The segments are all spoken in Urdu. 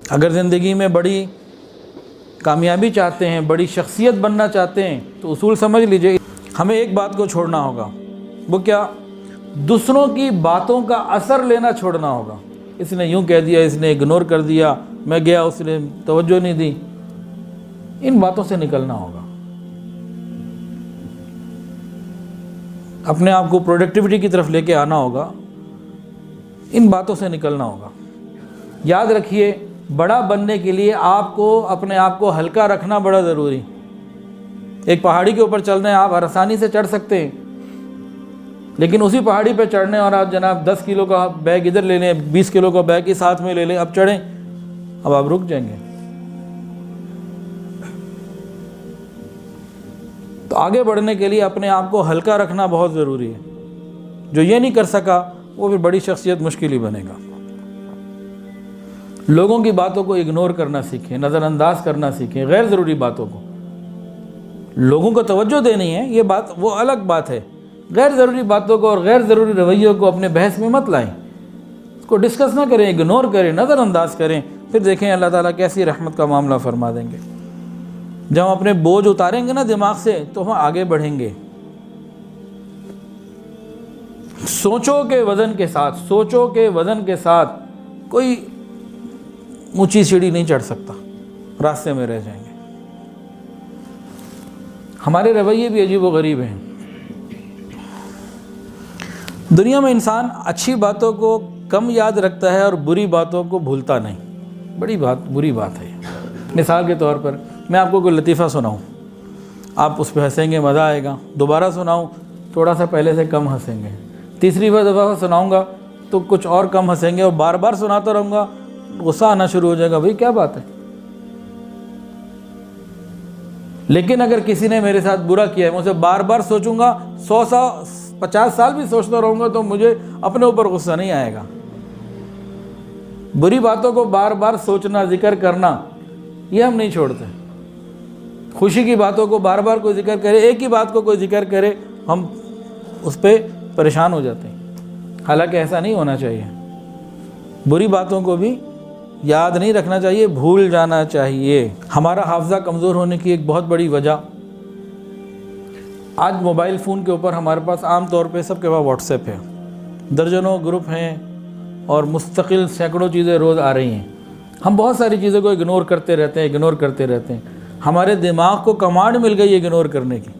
اگر زندگی میں بڑی کامیابی چاہتے ہیں، بڑی شخصیت بننا چاہتے ہیں تو اصول سمجھ لیجئے، ہمیں ایک بات کو چھوڑنا ہوگا۔ وہ کیا؟ دوسروں کی باتوں کا اثر لینا چھوڑنا ہوگا۔ اس نے یوں کہہ دیا، اس نے اگنور کر دیا، میں گیا اس نے توجہ نہیں دی، ان باتوں سے نکلنا ہوگا۔ اپنے آپ کو پروڈکٹیوٹی کی طرف لے کے آنا ہوگا، ان باتوں سے نکلنا ہوگا۔ یاد رکھیے، بڑا بننے کے لیے آپ کو اپنے آپ کو ہلکا رکھنا بڑا ضروری۔ ایک پہاڑی کے اوپر چلنا ہے، آپ آسانی سے چڑھ سکتے ہیں، لیکن اسی پہاڑی پہ چڑھنے اور آپ جناب 10 کلو کا بیگ ادھر لے لیں، 20 کلو کا بیگ ہی ساتھ میں لے لیں، اب چڑھیں، اب آپ رک جائیں گے۔ تو آگے بڑھنے کے لیے اپنے آپ کو ہلکا رکھنا بہت ضروری ہے۔ جو یہ نہیں کر سکا وہ پھر بڑی شخصیت مشکل ہی بنے گا۔ لوگوں کی باتوں کو اگنور کرنا سیکھیں، نظر انداز کرنا سیکھیں، غیر ضروری باتوں کو۔ لوگوں کو توجہ دینی ہے، یہ بات وہ الگ بات ہے، غیر ضروری باتوں کو اور غیر ضروری رویوں کو اپنے بحث میں مت لائیں، اس کو ڈسکس نہ کریں، اگنور کریں، نظر انداز کریں، پھر دیکھیں اللہ تعالیٰ کیسی رحمت کا معاملہ فرما دیں گے۔ جب ہم اپنے بوجھ اتاریں گے نا دماغ سے تو ہم آگے بڑھیں گے۔ سوچوں کے وزن کے ساتھ کوئی اونچی سیڑھی نہیں چڑھ سکتا، راستے میں رہ جائیں گے۔ ہمارے رویے بھی عجیب و غریب ہیں۔ دنیا میں انسان اچھی باتوں کو کم یاد رکھتا ہے اور بری باتوں کو بھولتا نہیں۔ بری بات ہے۔ مثال کے طور پر میں آپ کو کوئی لطیفہ سناؤں، آپ اس پہ ہنسیں گے، مزہ آئے گا۔ دوبارہ سناؤں، تھوڑا سا پہلے سے کم ہنسیں گے۔ تیسری دفعہ سناؤں گا تو کچھ اور کم ہنسیں گے، اور بار بار سناتا رہوں گا، غصہ آنا شروع ہو جائے گا، بھئی کیا بات ہے۔ لیکن اگر کسی نے میرے ساتھ برا کیا ہے، میں اسے بار بار سوچوں گا، 50 سال بھی سوچتا رہوں گا تو مجھے اپنے اوپر غصہ نہیں آئے گا۔ بری باتوں کو بار بار سوچنا، ذکر کرنا، یہ ہم نہیں چھوڑتے۔ خوشی کی باتوں کو بار بار کوئی ذکر کرے، ایک ہی بات کو کوئی ذکر کرے، ہم اس پہ پریشان ہو جاتے ہیں۔ حالانکہ ایسا نہیں ہونا چاہیے۔ بری باتوں کو بھی یاد نہیں رکھنا چاہیے، بھول جانا چاہیے۔ ہمارا حافظہ کمزور ہونے کی ایک بہت بڑی وجہ، آج موبائل فون کے اوپر ہمارے پاس عام طور پہ سب کے پاس واٹس ایپ ہے، درجنوں گروپ ہیں اور مستقل سینکڑوں چیزیں روز آ رہی ہیں۔ ہم بہت ساری چیزوں کو اگنور کرتے رہتے ہیں۔ ہمارے دماغ کو کمانڈ مل گئی اگنور کرنے کی،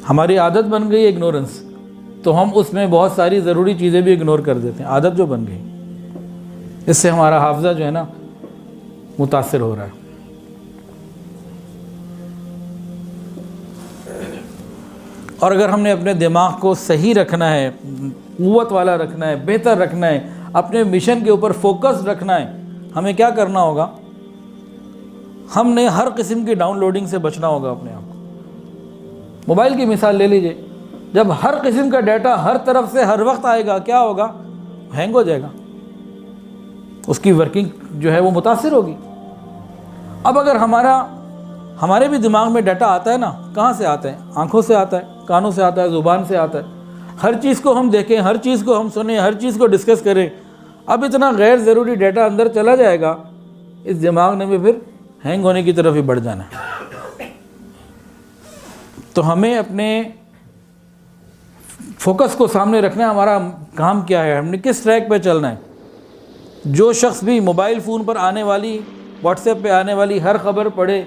ہماری عادت بن گئی اگنورنس، تو ہم اس میں بہت ساری ضروری چیزیں بھی اگنور کر دیتے ہیں، عادت جو بن گئی۔ اس سے ہمارا حافظہ جو ہے نا متاثر ہو رہا ہے۔ اور اگر ہم نے اپنے دماغ کو صحیح رکھنا ہے، قوت والا رکھنا ہے، بہتر رکھنا ہے، اپنے مشن کے اوپر فوکس رکھنا ہے، ہمیں کیا کرنا ہوگا؟ ہم نے ہر قسم کی ڈاؤن لوڈنگ سے بچنا ہوگا اپنے آپ کو۔ موبائل کی مثال لے لیجئے، جب ہر قسم کا ڈیٹا ہر طرف سے ہر وقت آئے گا، کیا ہوگا؟ ہینگ ہو جائے گا، اس کی ورکنگ جو ہے وہ متاثر ہوگی۔ اب اگر ہمارے بھی دماغ میں ڈیٹا آتا ہے نا، کہاں سے آتا ہے؟ آنکھوں سے آتا ہے، کانوں سے آتا ہے، زبان سے آتا ہے۔ ہر چیز کو ہم دیکھیں، ہر چیز کو ہم سنیں، ہر چیز کو ڈسکس کریں، اب اتنا غیر ضروری ڈیٹا اندر چلا جائے گا، اس دماغ نے بھی پھر ہینگ ہونے کی طرف ہی بڑھ جانا ہے۔ تو ہمیں اپنے فوکس کو سامنے رکھنا ہے، ہمارا کام کیا ہے، ہم نے کس ٹریک پہ چلنا ہے۔ جو شخص بھی موبائل فون پر آنے والی، واٹس ایپ پہ آنے والی ہر خبر پڑھے،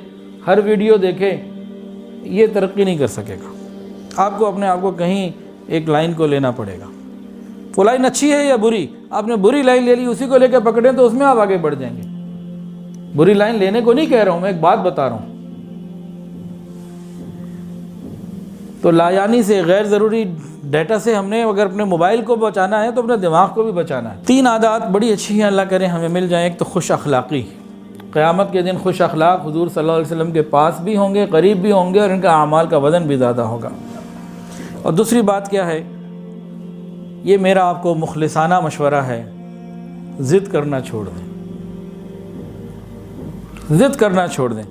ہر ویڈیو دیکھے، یہ ترقی نہیں کر سکے گا۔ آپ کو اپنے آپ کو کہیں ایک لائن کو لینا پڑے گا۔ وہ لائن اچھی ہے یا بری؟ آپ نے بری لائن لے لی، اسی کو لے کے پکڑیں تو اس میں آپ آگے بڑھ جائیں گے۔ بری لائن لینے کو نہیں کہہ رہا ہوں، میں ایک بات بتا رہا ہوں۔ تو لایانی سے، غیر ضروری ڈیٹا سے ہم نے اگر اپنے موبائل کو بچانا ہے تو اپنے دماغ کو بھی بچانا ہے۔ 3 عادات بڑی اچھی ہیں، اللہ کرے ہمیں مل جائیں۔ ایک تو خوش اخلاقی، قیامت کے دن خوش اخلاق حضور صلی اللہ علیہ وسلم کے پاس بھی ہوں گے، قریب بھی ہوں گے، اور ان کا اعمال کا وزن بھی زیادہ ہوگا۔ اور دوسری بات کیا ہے، یہ میرا آپ کو مخلصانہ مشورہ ہے، ضد کرنا چھوڑ دیں۔ ضد کرنا چھوڑ دیں۔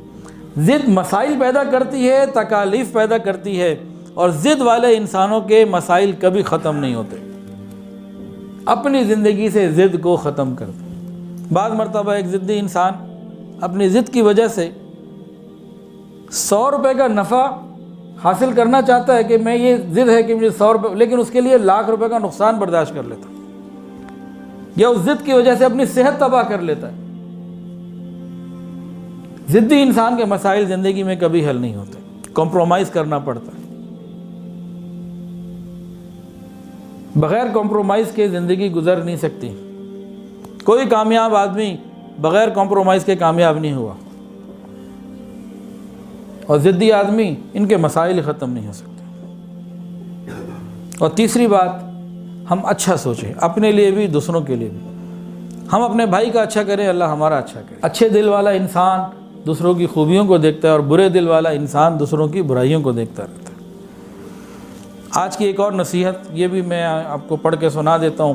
ضد مسائل پیدا کرتی ہے، تکالیف پیدا کرتی ہے، اور ضد والے انسانوں کے مسائل کبھی ختم نہیں ہوتے۔ اپنی زندگی سے ضد کو ختم کر دیں۔ بعض مرتبہ ایک ضدی انسان اپنی ضد کی وجہ سے 100 روپے کا نفع حاصل کرنا چاہتا ہے کہ میں یہ ضد ہے کہ مجھے 100 روپے، لیکن اس کے لیے 1,00,000 روپے کا نقصان برداشت کر لیتا ہے، یا اس ضد کی وجہ سے اپنی صحت تباہ کر لیتا ہے۔ ضدی انسان کے مسائل زندگی میں کبھی حل نہیں ہوتے، کمپرومائز کرنا پڑتا ہے۔ بغیر کمپرومائز کے زندگی گزر نہیں سکتی۔ کوئی کامیاب آدمی بغیر کمپرومائز کے کامیاب نہیں ہوا، اور ضدی آدمی ان کے مسائل ختم نہیں ہو سکتے۔ اور تیسری بات، ہم اچھا سوچیں، اپنے لیے بھی دوسروں کے لیے بھی۔ ہم اپنے بھائی کا اچھا کریں، اللہ ہمارا اچھا کرے۔ اچھے دل والا انسان دوسروں کی خوبیوں کو دیکھتا ہے، اور برے دل والا انسان دوسروں کی برائیوں کو دیکھتا رہتا ہے۔ آج کی ایک اور نصیحت، یہ بھی میں آپ کو پڑھ کے سنا دیتا ہوں۔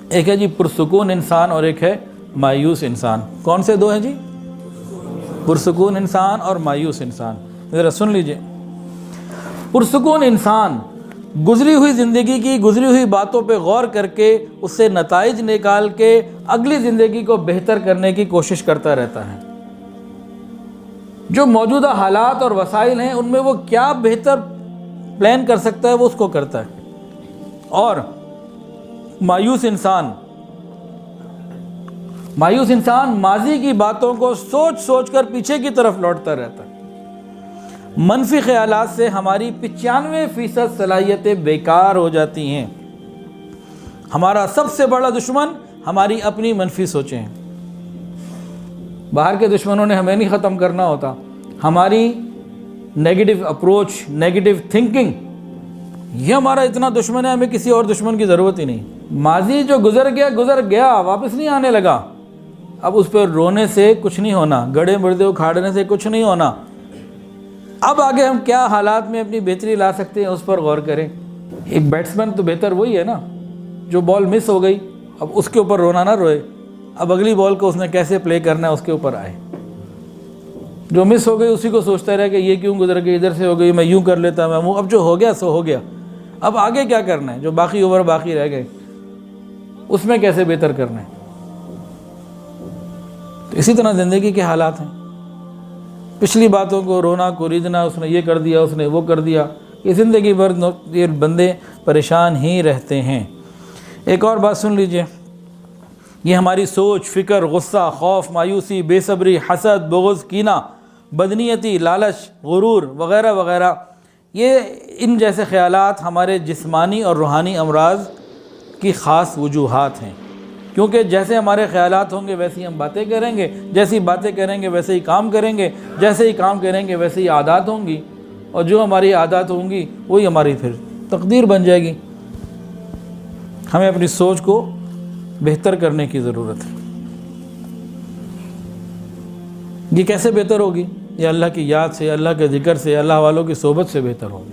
ایک ہے جی پرسکون انسان، اور ایک ہے مایوس انسان۔ کون سے دو ہیں جی؟ پرسکون انسان اور مایوس انسان۔ ذرا سن لیجئے۔ پرسکون انسان گزری ہوئی زندگی کی گزری ہوئی باتوں پہ غور کر کے اس سے نتائج نکال کے اگلی زندگی کو بہتر کرنے کی کوشش کرتا رہتا ہے۔ جو موجودہ حالات اور وسائل ہیں ان میں وہ کیا بہتر پلان کر سکتا ہے، وہ اس کو کرتا ہے۔ اور مایوس انسان ماضی کی باتوں کو سوچ سوچ کر پیچھے کی طرف لوٹتا رہتا ہے۔ منفی خیالات سے ہماری 95% صلاحیتیں بیکار ہو جاتی ہیں۔ ہمارا سب سے بڑا دشمن ہماری اپنی منفی سوچیں ہیں۔ باہر کے دشمنوں نے ہمیں نہیں ختم کرنا ہوتا، ہماری نیگیٹو اپروچ، نیگیٹو تھنکنگ، یہ ہمارا اتنا دشمن ہے، ہمیں کسی اور دشمن کی ضرورت ہی نہیں۔ ماضی جو گزر گیا واپس نہیں آنے لگا، اب اس پہ رونے سے کچھ نہیں ہونا، گڑے مردے اکھاڑنے سے کچھ نہیں ہونا۔ اب آگے ہم کیا حالات میں اپنی بہتری لا سکتے ہیں اس پر غور کریں۔ ایک بیٹسمین تو بہتر وہی ہے نا جو بال مس ہو گئی، اب اس کے اوپر رونا نہ روئے، اب اگلی بال کو اس نے کیسے پلے کرنا ہے اس کے اوپر آئے۔ جو مس ہو گئی اسی کو سوچتا رہے کہ یہ کیوں گزر گئی، ادھر سے ہو گئی، میں یوں کر لیتا، میں اب جو ہو گیا سو ہو گیا، اب آگے کیا کرنا ہے، جو باقی اوور باقی رہ گئے اس میں کیسے بہتر کرنا ہے۔ تو اسی طرح زندگی کے حالات ہیں، پچھلی باتوں کو رونا کوریدنا، اس نے یہ کر دیا، اس نے وہ کر دیا، یہ زندگی بھر یہ بندے پریشان ہی رہتے ہیں۔ ایک اور بات سن لیجئے، یہ ہماری سوچ، فکر، غصہ، خوف، مایوسی، بے صبری، حسد، بغض، کینہ، بدنیتی، لالچ، غرور وغیرہ وغیرہ، یہ ان جیسے خیالات ہمارے جسمانی اور روحانی امراض کی خاص وجوہات ہیں، کیونکہ جیسے ہمارے خیالات ہوں گے ویسے ہی ہم باتیں کریں گے، جیسی باتیں کریں گے ویسے ہی کام کریں گے، جیسے ہی کام کریں گے ویسے ہی عادات ہوں گی، اور جو ہماری عادات ہوں گی وہی ہماری پھر تقدیر بن جائے گی۔ ہمیں اپنی سوچ کو بہتر کرنے کی ضرورت ہے۔ یہ کیسے بہتر ہوگی؟ یہ اللہ کی یاد سے، اللہ کے ذکر سے، اللہ والوں کی صحبت سے بہتر ہوگی۔